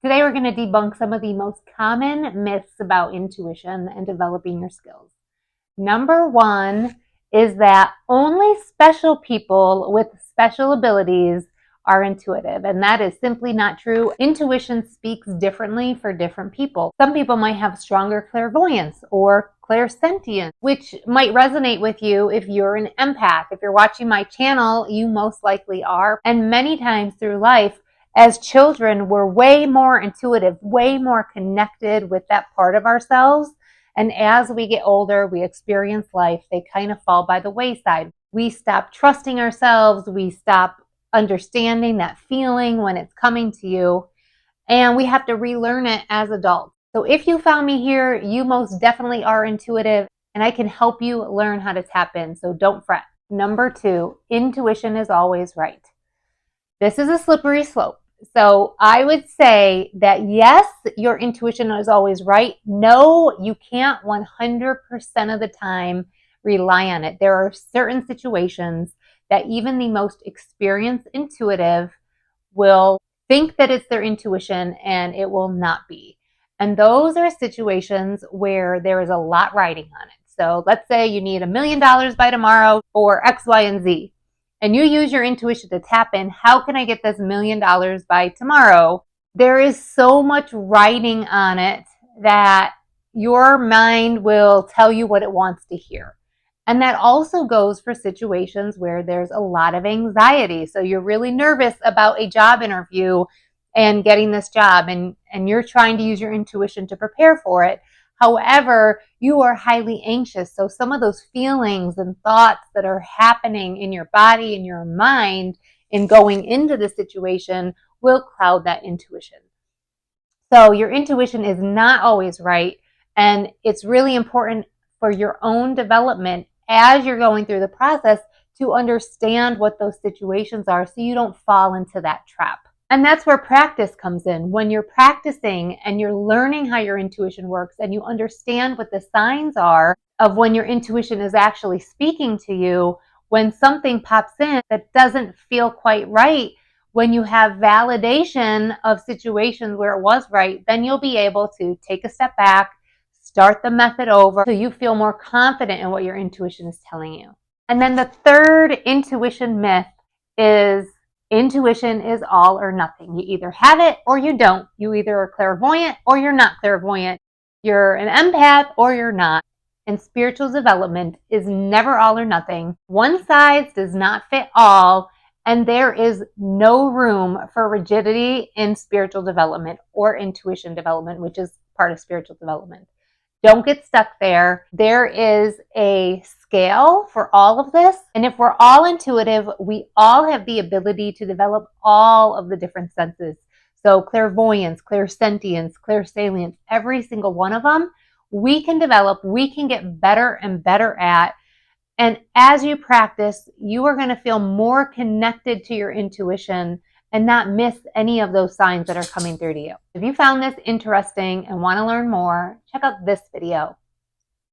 Today we're going to debunk some of the most common myths about intuition and developing your skills. Number one is that only special people with special abilities are intuitive, and that is simply not true. Intuition speaks differently for different people. Some people might have stronger clairvoyance or clairsentience, which might resonate with you if you're an empath. If you're watching my channel, you most likely are. And many times through life, as children, we're way more intuitive, way more connected with that part of ourselves. And as we get older, we experience life, they kind of fall by the wayside. We stop trusting ourselves. We stop understanding that feeling when it's coming to you. And we have to relearn it as adults. So if you found me here, you most definitely are intuitive, and I can help you learn how to tap in. So don't fret. Number two, intuition is always right. This is a slippery slope. So I would say that yes, your intuition is always right. No, you can't 100% of the time rely on it. There are certain situations that even the most experienced intuitive will think that it's their intuition and it will not be. And those are situations where there is a lot riding on it. So let's say you need $1 million by tomorrow for X, Y, and Z. And you use your intuition to tap in, how can I get this $1 million by tomorrow? There is so much writing on it that your mind will tell you what it wants to hear. And that also goes for situations where there's a lot of anxiety. So you're really nervous about a job interview and getting this job, and you're trying to use your intuition to prepare for it. However, you are highly anxious. So some of those feelings and thoughts that are happening in your body and your mind in going into the situation will cloud that intuition. So your intuition is not always right. And it's really important for your own development as you're going through the process to understand what those situations are so you don't fall into that trap. And that's where practice comes in. When you're practicing and you're learning how your intuition works and you understand what the signs are of when your intuition is actually speaking to you, when something pops in that doesn't feel quite right, when you have validation of situations where it was right, then you'll be able to take a step back, start the method over so you feel more confident in what your intuition is telling you. And then the third intuition myth is intuition is all or nothing. You either have it or you don't. You either are clairvoyant or you're not clairvoyant. You're an empath or you're not. And spiritual development is never all or nothing. One size does not fit all, and there is no room for rigidity in spiritual development or intuition development, which is part of spiritual development. Don't get stuck there. There is a scale for all of this. And if we're all intuitive, we all have the ability to develop all of the different senses. So clairvoyance, clairsentience, clairsalience, every single one of them, we can develop, we can get better and better at. And as you practice, you are going to feel more connected to your intuition and not miss any of those signs that are coming through to you. If you found this interesting and want to learn more, check out this video.